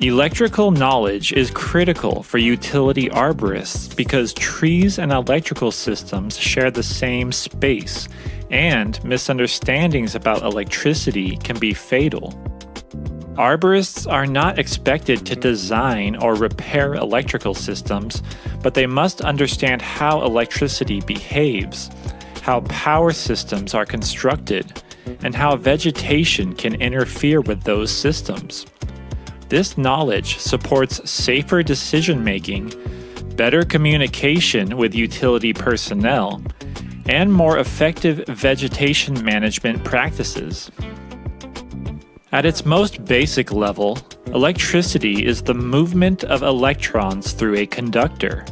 Electrical knowledge is critical for utility arborists because trees and electrical systems share the same space, and misunderstandings about electricity can be fatal. Arborists are not expected to design or repair electrical systems, but they must understand how electricity behaves, how power systems are constructed, and how vegetation can interfere with those systems. This knowledge supports safer decision-making, better communication with utility personnel, and more effective vegetation management practices. At its most basic level, electricity is the movement of electrons through a conductor.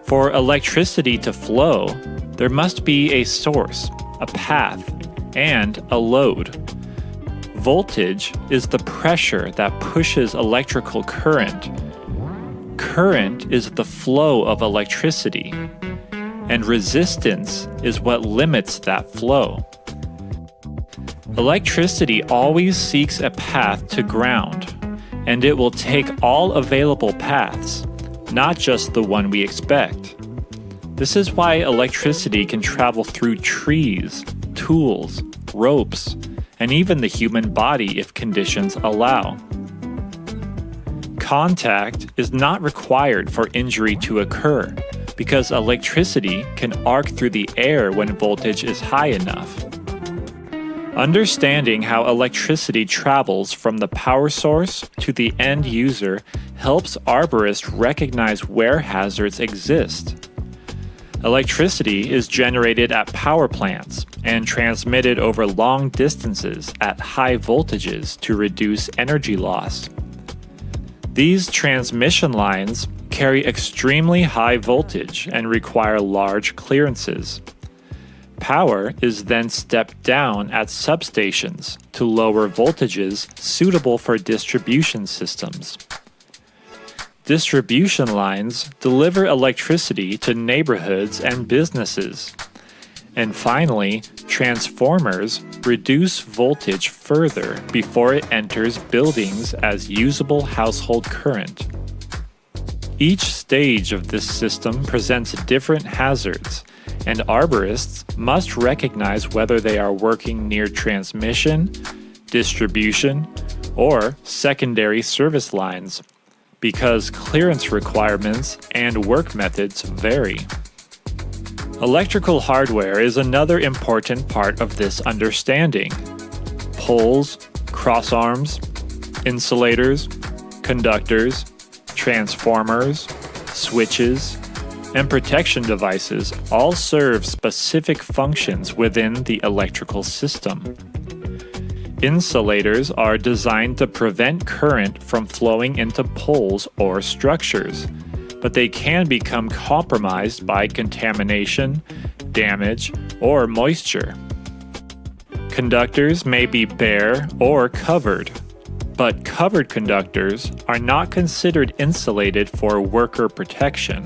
For electricity to flow, there must be a source, a path, and a load. Voltage is the pressure that pushes electrical current. Current is the flow of electricity, and resistance is what limits that flow. Electricity always seeks a path to ground, and it will take all available paths, not just the one we expect. This is why electricity can travel through trees, tools, ropes, and even the human body if conditions allow. Contact is not required for injury to occur because electricity can arc through the air when voltage is high enough. Understanding how electricity travels from the power source to the end user helps arborists recognize where hazards exist. Electricity is generated at power plants and transmitted over long distances at high voltages to reduce energy loss. These transmission lines carry extremely high voltage and require large clearances. Power is then stepped down at substations to lower voltages suitable for distribution systems. Distribution lines deliver electricity to neighborhoods and businesses. And finally, transformers reduce voltage further before it enters buildings as usable household current. Each stage of this system presents different hazards, and arborists must recognize whether they are working near transmission, distribution, or secondary service lines, because clearance requirements and work methods vary. Electrical hardware is another important part of this understanding. Poles, crossarms, insulators, conductors, transformers, switches, and protection devices all serve specific functions within the electrical system. Insulators are designed to prevent current from flowing into poles or structures, but they can become compromised by contamination, damage, or moisture. Conductors may be bare or covered, but covered conductors are not considered insulated for worker protection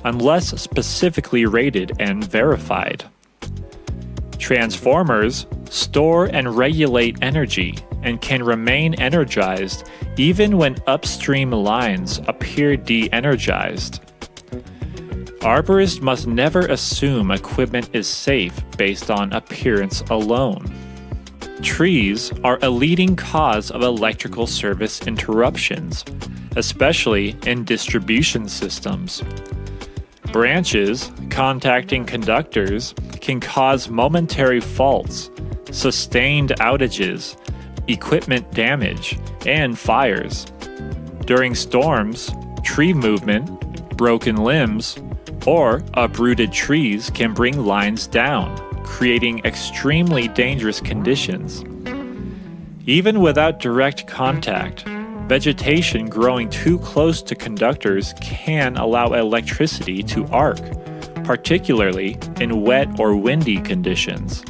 unless specifically rated and verified. Transformers store and regulate energy and can remain energized even when upstream lines appear de-energized. Arborists must never assume equipment is safe based on appearance alone. Trees are a leading cause of electrical service interruptions, especially in distribution systems. Branches contacting conductors can cause momentary faults, sustained outages, equipment damage, and fires. During storms, tree movement, broken limbs, or uprooted trees can bring lines down, creating extremely dangerous conditions. Even without direct contact, vegetation growing too close to conductors can allow electricity to arc, particularly in wet or windy conditions.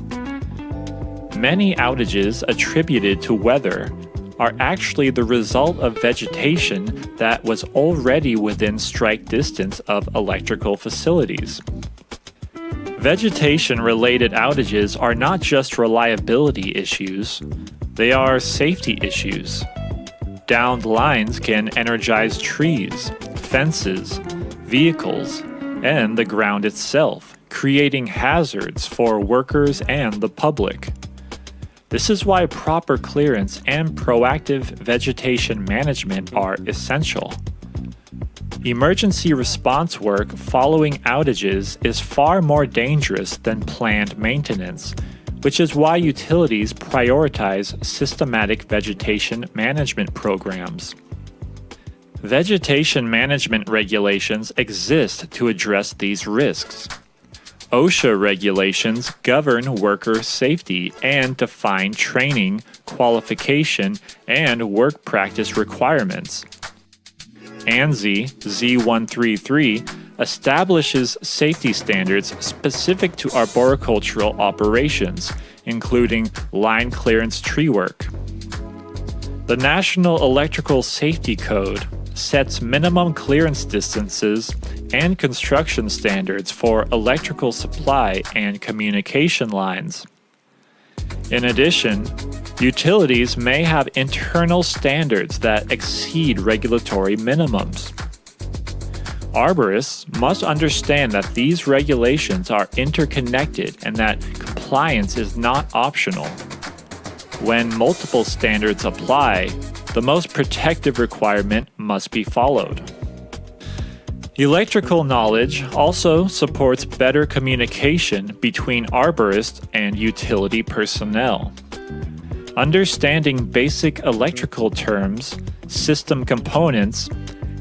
Many outages attributed to weather are actually the result of vegetation that was already within strike distance of electrical facilities. Vegetation-related outages are not just reliability issues, they are safety issues. Downed lines can energize trees, fences, vehicles, and the ground itself, creating hazards for workers and the public. This is why proper clearance and proactive vegetation management are essential. Emergency response work following outages is far more dangerous than planned maintenance, which is why utilities prioritize systematic vegetation management programs. Vegetation management regulations exist to address these risks. OSHA regulations govern worker safety and define training, qualification, and work practice requirements. ANSI Z133 establishes safety standards specific to arboricultural operations, including line clearance tree work. The National Electrical Safety Code sets minimum clearance distances and construction standards for electrical supply and communication lines. In addition, utilities may have internal standards that exceed regulatory minimums. Arborists must understand that these regulations are interconnected and that compliance is not optional. When multiple standards apply, the most protective requirement must be followed. Electrical knowledge also supports better communication between arborists and utility personnel. Understanding basic electrical terms, system components,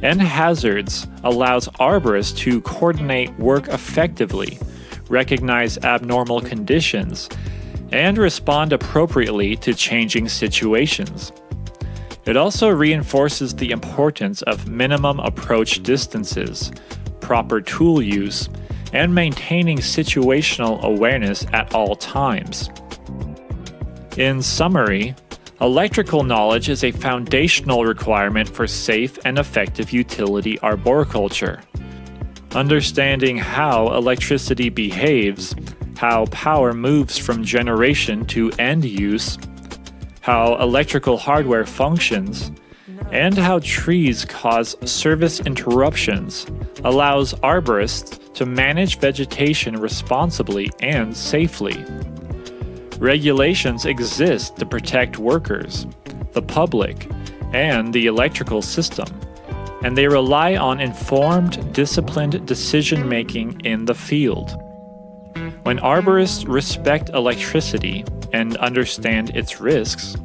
and hazards allows arborists to coordinate work effectively, recognize abnormal conditions, and respond appropriately to changing situations. It also reinforces the importance of minimum approach distances, proper tool use, and maintaining situational awareness at all times. In summary, electrical knowledge is a foundational requirement for safe and effective utility arboriculture. Understanding how electricity behaves, how power moves from generation to end use, how electrical hardware functions, and how trees cause service interruptions allows arborists to manage vegetation responsibly and safely. Regulations exist to protect workers, the public, and the electrical system, and they rely on informed, disciplined decision-making in the field. When arborists respect electricity and understand its risks,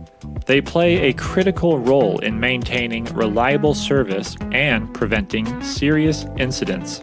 they play a critical role in maintaining reliable service and preventing serious incidents.